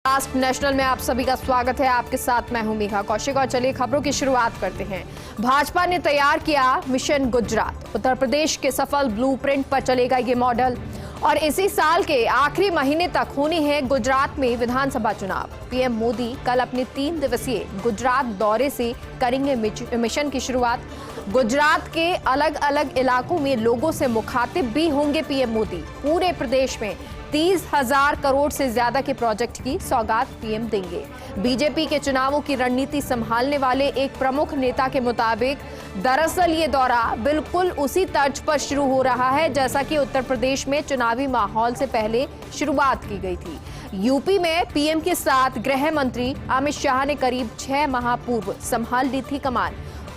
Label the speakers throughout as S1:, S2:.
S1: Cast national में आप सभी का स्वागत है। आपके साथ मैं हूं मेघा कौशिक और चलिए खबरों की शुरुआत करते हैं। भाजपा ने तैयार किया मिशन गुजरात। उत्तर प्रदेश के सफल ब्लूप्रिंट पर चलेगा ये मॉडल और इसी साल के आखिरी महीने तक होनी है गुजरात में विधानसभा चुनाव। पीएम मोदी कल अपने 3 दिवसीय गुजरात दौरे से करेंगे मिशन की शुरुआत। गुजरात के अलग अलग इलाकों में लोगों से मुखातिब भी होंगे पीएम मोदी। पूरे प्रदेश में 30,000 करोड़ से ज्यादा के प्रोजेक्ट की सौगात पीएम देंगे। बीजेपी के चुनावों की रणनीति संभालने वाले एक प्रमुख नेता के मुताबिक दरअसल ये दौरा बिल्कुल उसी तर्ज पर शुरू हो रहा है जैसा कि उत्तर प्रदेश में चुनावी माहौल से पहले शुरुआत की गई थी। यूपी में पीएम के साथ गृह मंत्री अमित शाह ने करीब 6 माह पूर्व संभाल ली थी कमान।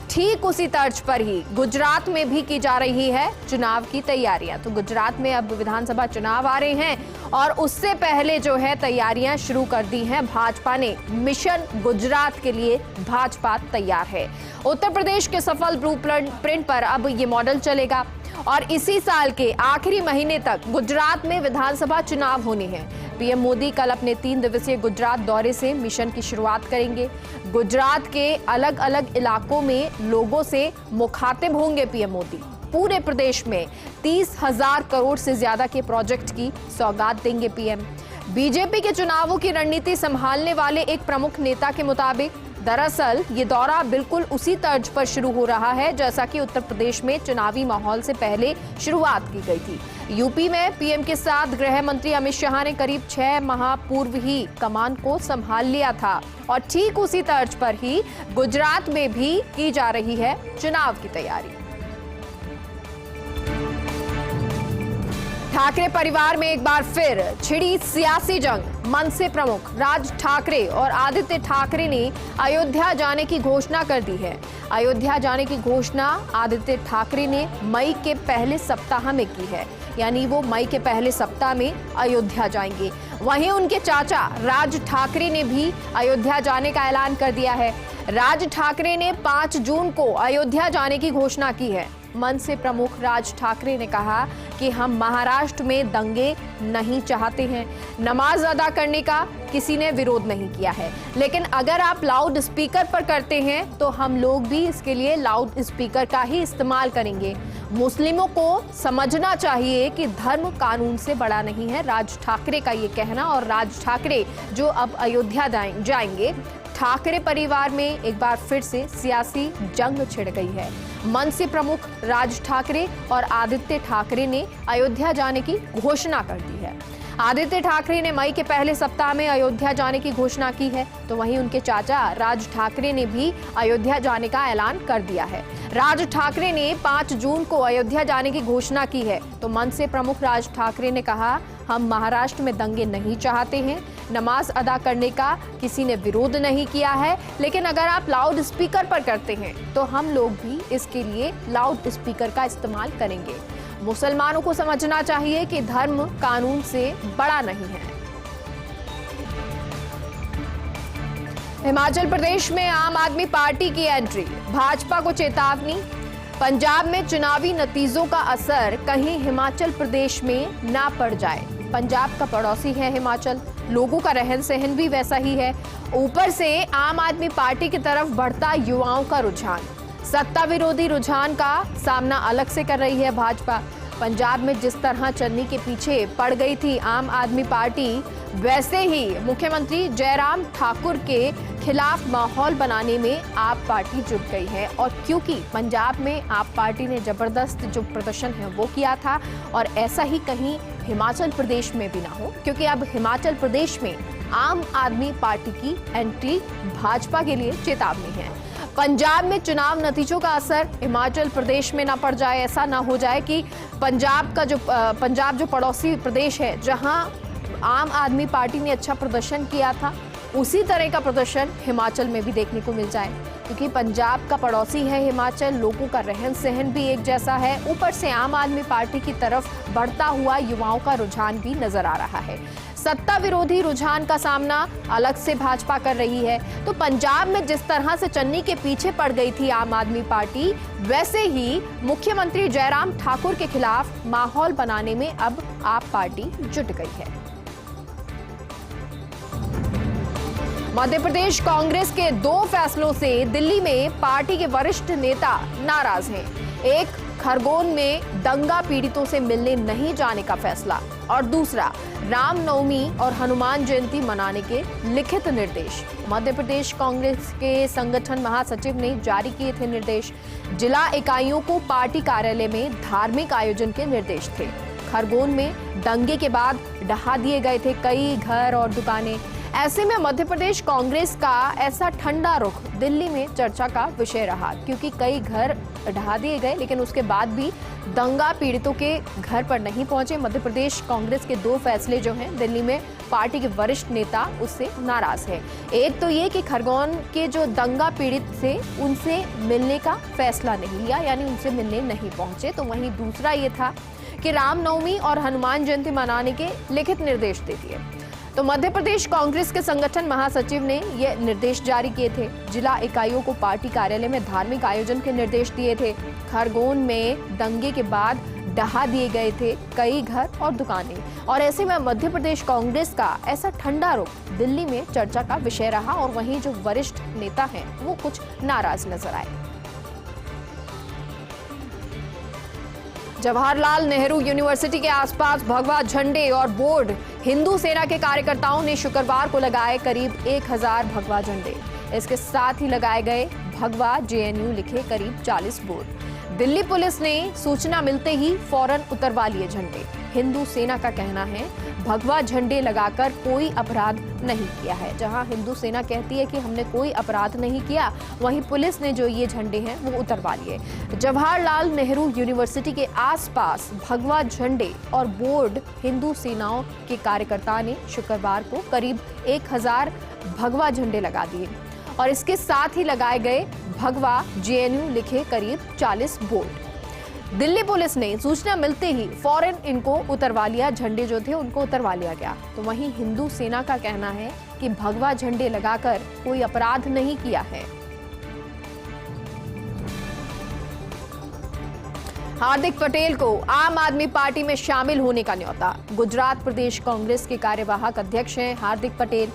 S1: ठीक उसी तर्ज पर ही गुजरात में भी की जा रही है चुनाव की तैयारियां। तो गुजरात में अब विधानसभा चुनाव आ रहे हैं और उससे पहले जो है तैयारियां शुरू कर दी हैं भाजपा ने। मिशन गुजरात के लिए भाजपा तैयार है। उत्तर प्रदेश के सफल ब्लूप्रिंट पर अब ये मॉडल चलेगा और इसी साल के आखिरी महीने तक गुजरात में विधानसभा चुनाव होने हैं। पीएम मोदी कल अपने 3 दिवसीय गुजरात दौरे से मिशन की शुरुआत करेंगे। गुजरात के अलग अलग इलाकों में लोगों से मुखातिब होंगे पीएम मोदी। पूरे प्रदेश में 30,000 करोड़ से ज्यादा के प्रोजेक्ट की सौगात देंगे पीएम। बीजेपी के चुनावों की रणनीति संभालने वाले एक प्रमुख नेता के मुताबिक दरअसल ये दौरा बिल्कुल उसी तर्ज पर शुरू हो रहा है जैसा कि उत्तर प्रदेश में चुनावी माहौल से पहले शुरुआत की गई थी। यूपी में पीएम के साथ गृह मंत्री अमित शाह ने करीब 6 माह पूर्व ही कमान को संभाल लिया था और ठीक उसी तर्ज पर ही गुजरात में भी की जा रही है चुनाव की तैयारी। ठाकरे परिवार में एक बार फिर छिड़ी सियासी जंग। मनसे प्रमुख राज ठाकरे और आदित्य ठाकरे ने अयोध्या जाने की घोषणा कर दी है। अयोध्या जाने की घोषणा आदित्य ठाकरे ने मई के पहले सप्ताह में की है, यानी वो मई के पहले सप्ताह में अयोध्या जाएंगे। वहीं उनके चाचा राज ठाकरे ने भी अयोध्या जाने का ऐलान कर दिया है। राज ठाकरे ने 5 जून को अयोध्या जाने की घोषणा की है। मनसे प्रमुख राज ठाकरे ने कहा कि हम महाराष्ट्र में दंगे नहीं चाहते हैं। नमाज अदा करने का किसी ने विरोध नहीं किया है, लेकिन अगर आप लाउड स्पीकर पर करते हैं तो हम लोग भी इसके लिए लाउड स्पीकर का ही इस्तेमाल करेंगे। मुस्लिमों को समझना चाहिए कि धर्म कानून से बड़ा नहीं है। राज ठाकरे का ये कहना। और राज ठाकरे जो अब अयोध्या जाएंगे। ठाकरे परिवार में एक बार फिर से सियासी जंग छिड़ गई है। मनसे प्रमुख राज ठाकरे और आदित्य ठाकरे ने अयोध्या जाने की घोषणा कर दी है। आदित्य ठाकरे ने मई के पहले सप्ताह में अयोध्या जाने की घोषणा की है, तो वहीं उनके चाचा राज ठाकरे ने भी अयोध्या जाने का ऐलान कर दिया है। राज ठाकरे ने 5 जून को अयोध्या जाने की घोषणा की है, तो मनसे प्रमुख राज ठाकरे ने कहा हम महाराष्ट्र में दंगे नहीं चाहते हैं। नमाज अदा करने का किसी ने विरोध नहीं किया है, लेकिन अगर आप लाउड स्पीकर पर करते हैं तो हम लोग भी इसके लिए लाउड स्पीकर का इस्तेमाल करेंगे। मुसलमानों को समझना चाहिए कि धर्म कानून से बड़ा नहीं है। हिमाचल प्रदेश में आम आदमी पार्टी की एंट्री। भाजपा को चेतावनी। पंजाब में चुनावी नतीजों का असर कहीं हिमाचल प्रदेश में ना पड़ जाए। पंजाब का पड़ोसी है हिमाचल, लोगों का रहन सहन भी वैसा ही है। ऊपर से आम आदमी पार्टी की तरफ बढ़ता युवाओं का रुझान। सत्ता विरोधी रुझान का सामना अलग से कर रही है भाजपा। पंजाब में जिस तरह चन्नी के पीछे पड़ गई थी आम आदमी पार्टी, वैसे ही मुख्यमंत्री जयराम ठाकुर के खिलाफ माहौल बनाने में आप पार्टी जुट गई है। और क्योंकि पंजाब में आप पार्टी ने जबरदस्त जो प्रदर्शन है वो किया था, और ऐसा ही कहीं हिमाचल प्रदेश में भी ना हो, क्योंकि अब हिमाचल प्रदेश में आम आदमी पार्टी की एंट्री भाजपा के लिए चेतावनी है। पंजाब में चुनाव नतीजों का असर हिमाचल प्रदेश में ना पड़ जाए। ऐसा ना हो जाए कि पंजाब जो पड़ोसी प्रदेश है जहां आम आदमी पार्टी ने अच्छा प्रदर्शन किया था, उसी तरह का प्रदर्शन हिमाचल में भी देखने को मिल जाए। क्योंकि पंजाब का पड़ोसी है हिमाचल, लोगों का रहन सहन भी एक जैसा है। ऊपर से आम आदमी पार्टी की तरफ बढ़ता हुआ युवाओं का रुझान भी नजर आ रहा है। सत्ता विरोधी रुझान का सामना अलग से भाजपा कर रही है। तो पंजाब में जिस तरह से चन्नी के पीछे पड़ गई थी आम आदमी पार्टी, वैसे ही मुख्यमंत्री जयराम ठाकुर के खिलाफ माहौल बनाने में अब आप पार्टी जुट गई है। मध्य प्रदेश कांग्रेस के 2 फैसलों से दिल्ली में पार्टी के वरिष्ठ नेता नाराज हैं। एक, खरगोन में दंगा पीड़ितों से मिलने नहीं जाने का फैसला, और दूसरा, रामनवमी और हनुमान जयंती मनाने के लिखित निर्देश। मध्य प्रदेश कांग्रेस के संगठन महासचिव ने जारी किए थे निर्देश। जिला इकाइयों को पार्टी कार्यालय में धार्मिक आयोजन के निर्देश थे। खरगोन में दंगे के बाद ढहा दिए गए थे कई घर और दुकानें। ऐसे में मध्य प्रदेश कांग्रेस का ऐसा ठंडा रुख दिल्ली में चर्चा का विषय रहा, क्योंकि कई घर ढहा दिए गए लेकिन उसके बाद भी दंगा पीड़ितों के घर पर नहीं पहुंचे। मध्य प्रदेश कांग्रेस के 2 फैसले जो हैं दिल्ली में पार्टी के वरिष्ठ नेता उससे नाराज है। एक तो ये कि खरगोन के जो दंगा पीड़ित थे उनसे मिलने का फैसला नहीं लिया, यानी उनसे मिलने नहीं पहुंचे। तो वहीं दूसरा ये था कि रामनवमी और हनुमान जयंती मनाने के लिखित निर्देश दे दिए। तो मध्य प्रदेश कांग्रेस के संगठन महासचिव ने ये निर्देश जारी किए थे। जिला इकाइयों को पार्टी कार्यालय में धार्मिक आयोजन के निर्देश दिए थे। खरगोन में दंगे के बाद ढहा दिए गए थे कई घर और दुकानें, और ऐसे में मध्य प्रदेश कांग्रेस का ऐसा ठंडा रुख दिल्ली में चर्चा का विषय रहा, और वहीं जो वरिष्ठ नेता हैं वो कुछ नाराज नजर आए। जवाहरलाल नेहरू यूनिवर्सिटी के आसपास भगवा झंडे और बोर्ड। हिंदू सेना के कार्यकर्ताओं ने शुक्रवार को लगाए करीब 1000 भगवा झंडे। इसके साथ ही लगाए गए भगवा जेएनयू लिखे करीब 40 बोर्ड। दिल्ली पुलिस ने सूचना मिलते ही फौरन उतरवा लिए झंडे। हिंदू सेना का कहना है भगवा झंडे लगाकर कोई अपराध नहीं किया है। जहां हिंदू सेना कहती है कि हमने कोई अपराध नहीं किया, वहीं पुलिस ने जो ये झंडे हैं वो उतरवा लिए। जवाहरलाल नेहरू यूनिवर्सिटी के आसपास भगवा झंडे और बोर्ड हिंदू सेनाओं के कार्यकर्ता ने शुक्रवार को करीब 1000 भगवा झंडे लगा दिए, और इसके साथ ही लगाए गए भगवा जेएनयू लिखे करीब 40 बोर्ड। दिल्ली पुलिस ने सूचना मिलते ही फौरन इनको उतरवा लिया, झंडे जो थे उनको उतरवा लिया गया। तो वहीं हिंदू सेना का कहना है कि भगवा झंडे लगाकर कोई अपराध नहीं किया है। हार्दिक पटेल को आम आदमी पार्टी में शामिल होने का न्योता। गुजरात प्रदेश कांग्रेस के कार्यवाहक अध्यक्ष हैं हार्दिक पटेल।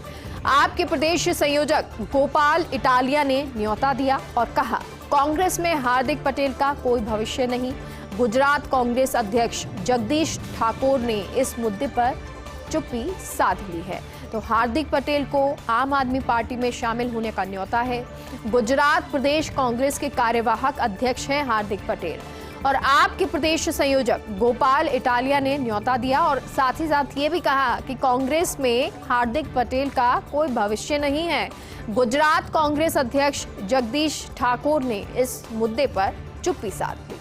S1: आपके प्रदेश संयोजक गोपाल इटालिया ने न्योता दिया और कहा, कांग्रेस में हार्दिक पटेल का कोई भविष्य नहीं। गुजरात कांग्रेस अध्यक्ष जगदीश ठाकुर ने इस मुद्दे पर चुप्पी साध ली है। तो हार्दिक पटेल को आम आदमी पार्टी में शामिल होने का न्योता है। गुजरात प्रदेश कांग्रेस के कार्यवाहक अध्यक्ष हैं हार्दिक पटेल, और आपके प्रदेश संयोजक गोपाल इटालिया ने न्योता दिया, और साथ ही साथ ये भी कहा कि कांग्रेस में हार्दिक पटेल का कोई भविष्य नहीं है। गुजरात कांग्रेस अध्यक्ष जगदीश ठाकुर ने इस मुद्दे पर चुप्पी साध ली।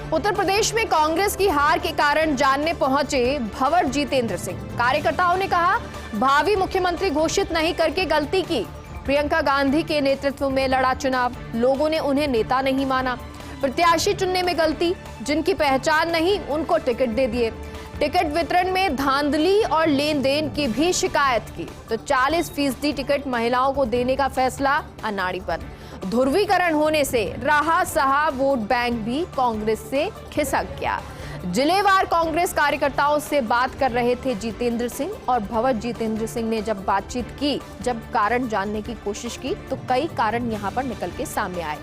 S1: उत्तर प्रदेश में कांग्रेस की हार के कारण जानने पहुंचे भंवर जितेंद्र सिंह। कार्यकर्ताओं ने कहा, भावी मुख्यमंत्री घोषित नहीं करके गलती की। प्रियंका गांधी के नेतृत्व में लड़ा चुनाव, लोगों ने उन्हें नेता नहीं माना। प्रत्याशी चुनने में गलती, जिनकी पहचान नहीं उनको टिकट दे दिए। टिकट वितरण में धांधली और लेन देन की भी शिकायत की। तो 40% टिकट महिलाओं को देने का फैसला अनाड़ीपन। ध्रुवीकरण होने से रहा सहा वोट बैंक भी कांग्रेस से खिसक गया। जिलेवार कांग्रेस कार्यकर्ताओं से बात कर रहे थे जितेंद्र सिंह, और भंवर जितेंद्र सिंह ने जब बातचीत की, जब कारण जानने की कोशिश की, तो कई कारण यहां पर निकल के सामने आए।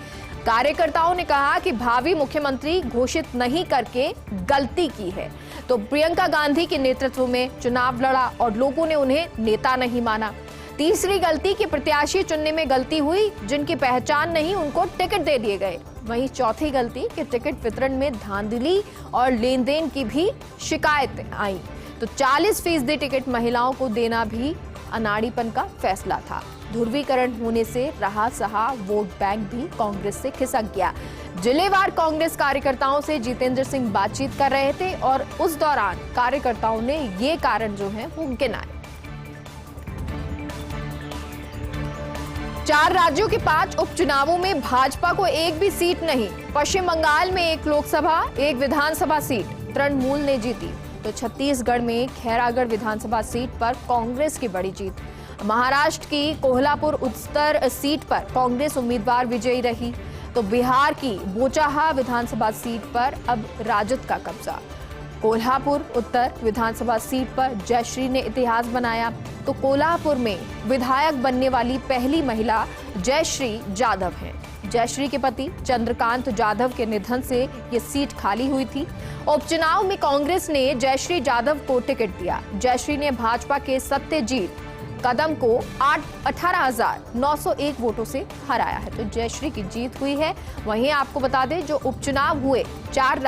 S1: कार्यकर्ताओं ने कहा कि भावी मुख्यमंत्री घोषित नहीं करके गलती की है। तो प्रियंका गांधी के नेतृत्व में चुनाव लड़ा और लोगों ने उन्हें नेता नहीं माना। तीसरी गलती कि प्रत्याशी चुनने में गलती हुई, जिनकी पहचान नहीं उनको टिकट दे दिए गए। वहीं चौथी गलती कि टिकट वितरण में धांधली और लेन देन की भी शिकायत आई। तो 40% टिकट महिलाओं को देना भी अनाड़ीपन का फैसला था। ध्रुवीकरण होने से रहा सहा वोट बैंक भी कांग्रेस से खिसक गया। जिलेवार कांग्रेस कार्यकर्ताओं से जितेंद्र सिंह बातचीत कर रहे थे, और उस दौरान कार्यकर्ताओं ने ये कारण जो है वो गिनाए। 4 राज्यों के 5 उपचुनावों में भाजपा को एक भी सीट नहीं। पश्चिम बंगाल में 1 लोकसभा 1 विधानसभा सीट तृणमूल ने जीती। तो छत्तीसगढ़ में खैरागढ़ विधानसभा सीट पर कांग्रेस की बड़ी जीत। महाराष्ट्र की कोल्हापुर उत्तर सीट पर कांग्रेस उम्मीदवार विजयी रही। तो बिहार की बोचाहा विधानसभा सीट पर अब राजद का कब्जा। कोल्हापुर उत्तर विधानसभा सीट पर जयश्री ने इतिहास बनाया। तो कोल्हापुर में विधायक बनने वाली पहली महिला जयश्री जाधव हैं। जयश्री के पति चंद्रकांत जाधव के निधन से ये सीट खाली हुई थी। उपचुनाव में कांग्रेस ने जयश्री जाधव को टिकट दिया। जयश्री ने भाजपा के सत्यजीत कदम को 18,901 वोटों से हराया है। तो जयश्री की जीत हुई है। वहीं आपको बता दें, जो उपचुनाव हुए 4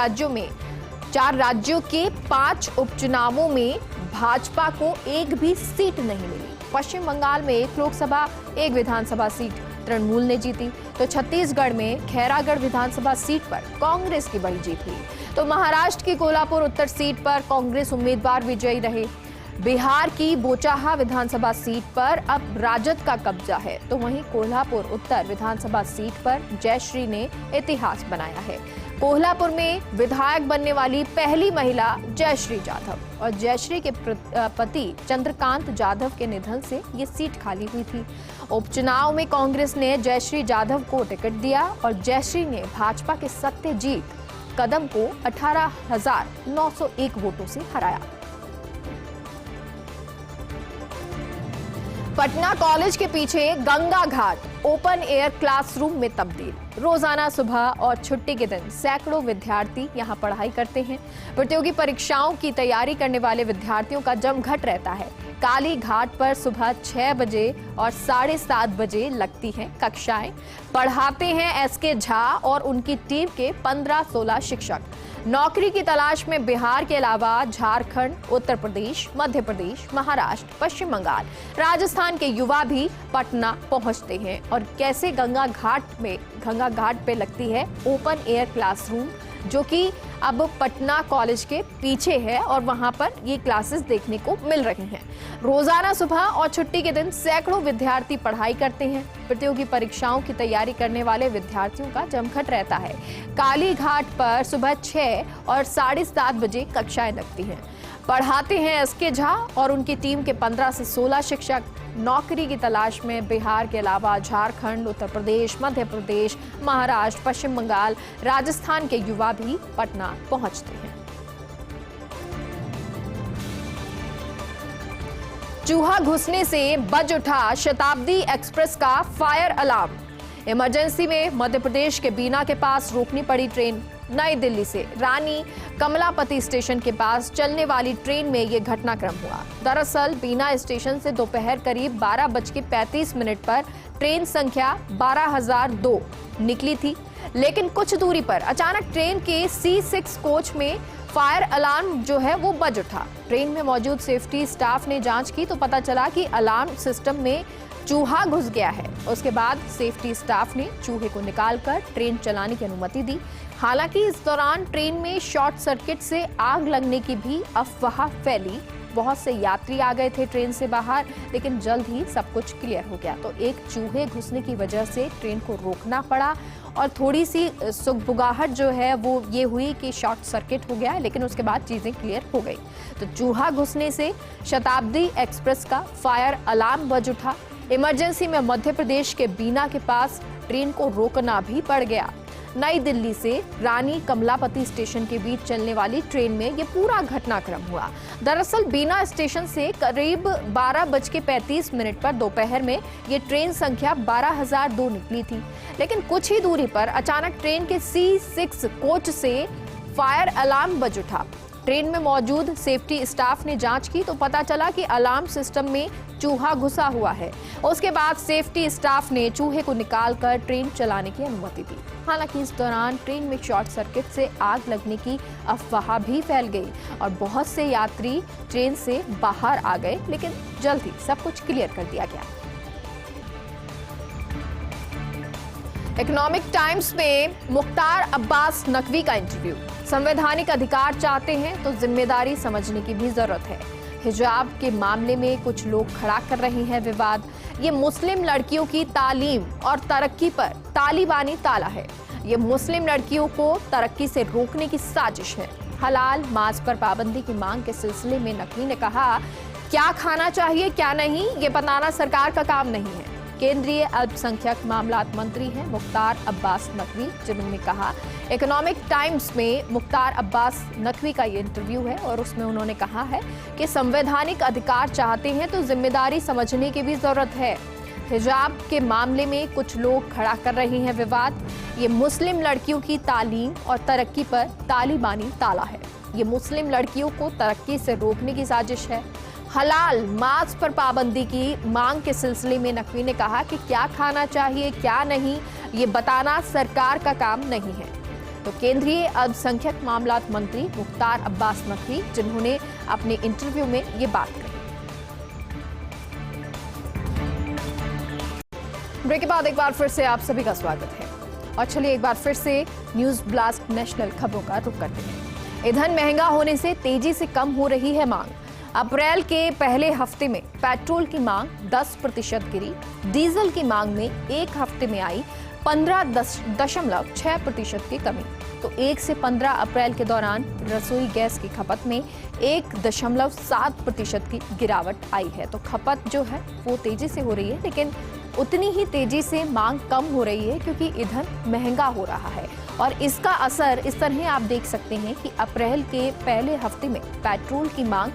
S1: राज्यों के 5 उपचुनावों में भाजपा को एक भी सीट नहीं मिली। पश्चिम बंगाल में 1 लोकसभा 1 विधानसभा सीट तृणमूल ने जीती। तो छत्तीसगढ़ में खैरागढ़ विधानसभा सीट पर कांग्रेस की बड़ी जीत हुई। तो महाराष्ट्र की कोल्हापुर उत्तर सीट पर कांग्रेस उम्मीदवार विजयी रहे। बिहार की बोचाहा विधानसभा सीट पर अब राजद का कब्जा है। तो वहीं कोल्हापुर उत्तर विधानसभा सीट पर जयश्री ने इतिहास बनाया है। कोल्हापुर में विधायक बनने वाली पहली महिला जयश्री जाधव और जयश्री के पति चंद्रकांत जाधव के निधन से ये सीट खाली हुई थी। उपचुनाव में कांग्रेस ने जयश्री जाधव को टिकट दिया और जयश्री ने भाजपा के सत्यजीत कदम को 18,901 वोटों से हराया। पटना कॉलेज के पीछे गंगा घाट ओपन एयर क्लासरूम में तब्दील। रोजाना सुबह और छुट्टी के दिन सैकड़ों विद्यार्थी यहां पढ़ाई करते हैं। प्रतियोगी परीक्षाओं की तैयारी करने वाले विद्यार्थियों का जमघट रहता है। काली घाट पर सुबह 6 बजे और 7:30 बजे लगती हैं कक्षाएं। पढ़ाते हैं एसके झा और उनकी टीम के 15-16 शिक्षक। नौकरी की तलाश में बिहार के अलावा झारखंड, उत्तर प्रदेश, मध्य प्रदेश, महाराष्ट्र, पश्चिम बंगाल, राजस्थान के युवा भी पटना पहुंचते हैं। और कैसे गंगा घाट पे लगती है ओपन एयर क्लासरूम, जो कि अब पटना कॉलेज के पीछे है और वहां पर ये क्लासेस देखने को मिल रही हैं। रोजाना सुबह और छुट्टी के दिन सैकड़ों विद्यार्थी पढ़ाई करते हैं। प्रतियोगी परीक्षाओं की तैयारी करने वाले विद्यार्थियों का जमघट रहता है। काली घाट पर सुबह 6 और 7:30 बजे कक्षाएं लगती हैं। पढ़ाते हैं एसके झा और उनकी टीम के 15 से 16 शिक्षक। नौकरी की तलाश में बिहार के अलावा झारखंड, उत्तर प्रदेश, मध्य प्रदेश, महाराष्ट्र, पश्चिम बंगाल, राजस्थान के युवा भी पटना पहुंचते हैं। चूहा घुसने से बज उठा शताब्दी एक्सप्रेस का फायर अलार्म। इमरजेंसी में मध्य प्रदेश के बीना के पास रोकनी पड़ी ट्रेन। नई दिल्ली से रानी कमलापति स्टेशन के पास चलने वाली ट्रेन में यह घटनाक्रम हुआ। दरअसल बीना स्टेशन से दोपहर करीब 12:35 पर ट्रेन संख्या 12,002 निकली थी, लेकिन कुछ दूरी पर अचानक ट्रेन के C6 कोच में फायर अलार्म जो है वो बज उठा। ट्रेन में मौजूद सेफ्टी स्टाफ ने जांच की तो पता चला कि अलार्म सिस्टम में चूहा घुस गया है। उसके बाद सेफ्टी स्टाफ ने चूहे को निकालकर ट्रेन चलाने की अनुमति दी। हालांकि इस दौरान ट्रेन में शॉर्ट सर्किट से आग लगने की भी अफवाह फैली। बहुत से यात्री आ गए थे ट्रेन से बाहर, लेकिन जल्द ही सब कुछ क्लियर हो गया। तो एक चूहे घुसने की वजह से ट्रेन को रोकना पड़ा और थोड़ी सी सुगबुगाहट जो है वो ये हुई कि शॉर्ट सर्किट हो गया, लेकिन उसके बाद चीजें क्लियर हो गई। तो चूहा घुसने से शताब्दी एक्सप्रेस का फायर अलार्म बज उठा। इमरजेंसी में मध्य प्रदेश के बीना के पास ट्रेन को रोकना भी पड़ गया। नई दिल्ली से रानी कमलापति स्टेशन के बीच चलने वाली ट्रेन में ये पूरा घटनाक्रम हुआ। दरअसल बीना स्टेशन से करीब 12:35 पर दोपहर में ये ट्रेन संख्या 12,002 निकली थी, लेकिन कुछ ही दूरी पर अचानक ट्रेन के C6 कोच से फायर अलार्म बज उठा। ट्रेन में मौजूद सेफ्टी स्टाफ ने जांच की तो पता चला कि अलार्म सिस्टम में चूहा घुसा हुआ है। उसके बाद सेफ्टी स्टाफ ने चूहे को निकालकर ट्रेन चलाने की अनुमति दी। हालांकि इस दौरान ट्रेन में शॉर्ट सर्किट से आग लगने की अफवाह भी फैल गई और बहुत से यात्री ट्रेन से बाहर आ गए, लेकिन जल्द ही सब कुछ क्लियर कर दिया गया। इकोनॉमिक टाइम्स में मुख्तार अब्बास नकवी का इंटरव्यू। संवैधानिक अधिकार चाहते हैं तो जिम्मेदारी समझने की भी जरूरत है। हिजाब के मामले में कुछ लोग खड़ा कर रहे हैं विवाद। ये मुस्लिम लड़कियों की तालीम और तरक्की पर तालिबानी ताला है। ये मुस्लिम लड़कियों को तरक्की से रोकने की साजिश है। हलाल मांस पर पाबंदी की मांग के सिलसिले में नकवी ने कहा, क्या खाना चाहिए क्या नहीं ये बताना सरकार का काम नहीं है। केंद्रीय अल्पसंख्यक मामलात मंत्री हैं मुख्तार अब्बास नकवी, जिन्होंने कहा। इकोनॉमिक टाइम्स में मुख्तार अब्बास नकवी का ये इंटरव्यू है और उसमें उन्होंने कहा है कि संवैधानिक अधिकार चाहते हैं तो जिम्मेदारी समझने की भी जरूरत है। हिजाब के मामले में कुछ लोग खड़ा कर रहे हैं विवाद। ये मुस्लिम लड़कियों की तालीम और तरक्की पर तालिबानी ताला है। ये मुस्लिम लड़कियों को तरक्की से रोकने की साजिश है। हलाल मांस पर पाबंदी की मांग के सिलसिले में नकवी ने कहा कि क्या खाना चाहिए क्या नहीं, ये बताना सरकार का काम नहीं है। तो केंद्रीय अल्पसंख्यक मामलात मंत्री मुख्तार अब्बास नकवी, जिन्होंने अपने इंटरव्यू में ये बात कही। ब्रेक के बाद एक बार फिर से आप सभी का स्वागत है और चलिए एक बार फिर से न्यूज ब्लास्ट नेशनल खबरों का रुख करते हैं। ईंधन महंगा होने से तेजी से कम हो रही है मांग। अप्रैल के पहले हफ्ते में पेट्रोल की मांग 10% गिरी। डीजल की मांग में एक हफ्ते में आई 15.6% की कमी। तो 1 से 15 अप्रैल के दौरान रसोई गैस की खपत में 1.7% की गिरावट आई है। तो खपत जो है वो तेजी से हो रही है, लेकिन उतनी ही तेजी से मांग कम हो रही है क्योंकि ईंधन महंगा हो रहा है। और इसका असर इस तरह आप देख सकते हैं कि अप्रैल के पहले हफ्ते में पेट्रोल की मांग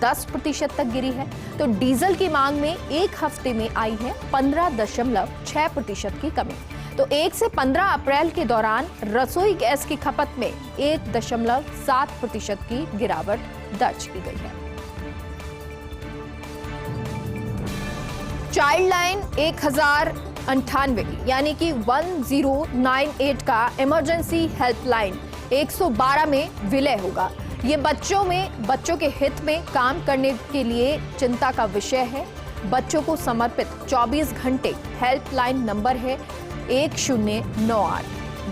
S1: 10% तक गिरी है, तो डीजल की मांग में एक हफ्ते में आई है 15.6% की कमी। तो 1 से 15 अप्रैल के दौरान रसोई गैस की खपत में 1.7% की गिरावट दर्ज की गई है। चाइल्ड लाइन 1098 यानी कि 1098 का इमरजेंसी हेल्पलाइन 112 में विलय होगा। ये बच्चों के हित में काम करने के लिए चिंता का विषय है। बच्चों को समर्पित 24 घंटे हेल्पलाइन नंबर है 1098।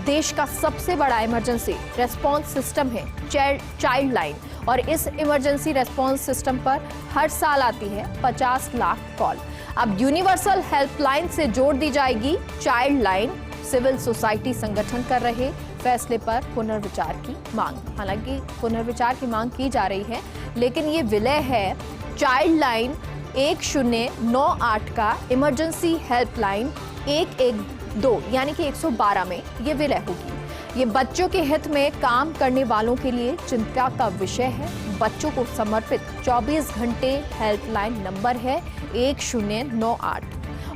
S1: देश का सबसे बड़ा इमरजेंसी रेस्पॉन्स सिस्टम है चाइल्ड लाइन और इस इमरजेंसी रेस्पॉन्स सिस्टम पर हर साल आती है 50 लाख कॉल। अब यूनिवर्सल हेल्पलाइन से जोड़ दी जाएगी चाइल्ड लाइन। सिविल सोसाइटी संगठन कर रहे फैसले पर पुनर्विचार की मांग। हालांकि पुनर्विचार की मांग की जा रही है, लेकिन ये विलय है चाइल्ड लाइन 1098 का इमरजेंसी हेल्पलाइन 112 यानी कि 112 में ये विलय होगी। ये बच्चों के हित में काम करने वालों के लिए चिंता का विषय है। बच्चों को समर्पित 24 घंटे हेल्पलाइन नंबर है 1098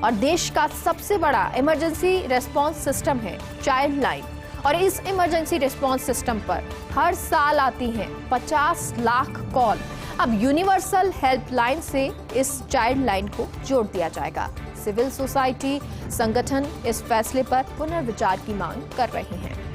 S1: और देश का सबसे बड़ा इमरजेंसी रेस्पॉन्स सिस्टम है चाइल्ड लाइन। और इस इमरजेंसी रेस्पॉन्स सिस्टम पर हर साल आती हैं 50 लाख कॉल। अब यूनिवर्सल हेल्पलाइन से इस चाइल्ड लाइन को जोड़ दिया जाएगा। सिविल सोसाइटी संगठन इस फैसले पर पुनर्विचार की मांग कर रहे हैं।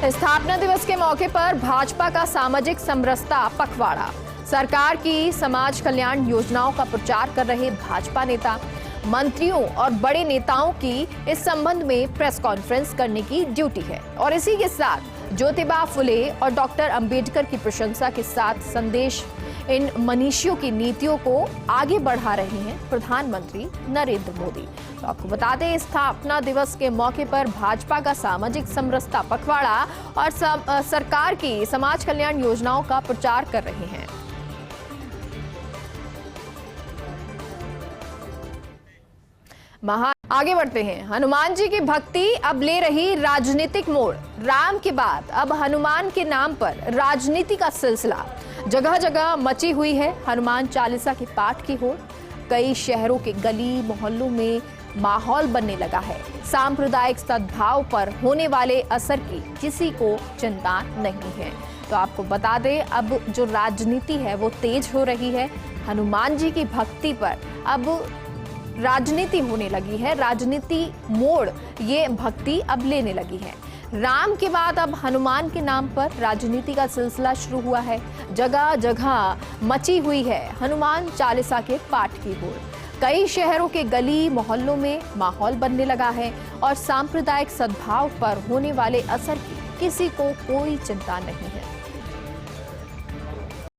S1: स्थापना दिवस के मौके पर भाजपा का सामाजिक समरसता पखवाड़ा। सरकार की समाज कल्याण योजनाओं का प्रचार कर रहे भाजपा नेता, मंत्रियों और बड़े नेताओं की इस संबंध में प्रेस कॉन्फ्रेंस करने की ड्यूटी है। और इसी के साथ ज्योतिबा फुले और डॉक्टर अंबेडकर की प्रशंसा के साथ संदेश इन मनीषियों की नीतियों को आगे बढ़ा रहे हैं प्रधानमंत्री नरेंद्र मोदी। तो आपको बता दें, स्थापना दिवस के मौके पर भाजपा का सामाजिक समरसता पखवाड़ा और सरकार की समाज कल्याण योजनाओं का प्रचार कर रहे हैं। आगे बढ़ते हैं। हनुमान जी की भक्ति अब ले रही राजनीतिक मोड़। राम के बाद अब हनुमान के नाम पर राजनीति का सिलसिला जगह जगह मची हुई है। हनुमान चालीसा के पाठ की होड़ कई शहरों के गली मोहल्लों में माहौल बनने लगा है। सांप्रदायिक सद्भाव पर होने वाले असर की किसी को चिंता नहीं है। तो आपको बता दें, अब जो राजनीति है वो तेज हो रही है। हनुमान जी की भक्ति पर अब राजनीति होने लगी है। राजनीति मोड़ ये भक्ति अब लेने लगी है। राम के बाद अब हनुमान के नाम पर राजनीति का सिलसिला शुरू हुआ है। जगह जगह मची हुई है हनुमान चालीसा के पाठ की होड़। कई शहरों के गली मोहल्लों में माहौल बनने लगा है और सांप्रदायिक सद्भाव पर होने वाले असर की किसी को कोई चिंता नहीं है।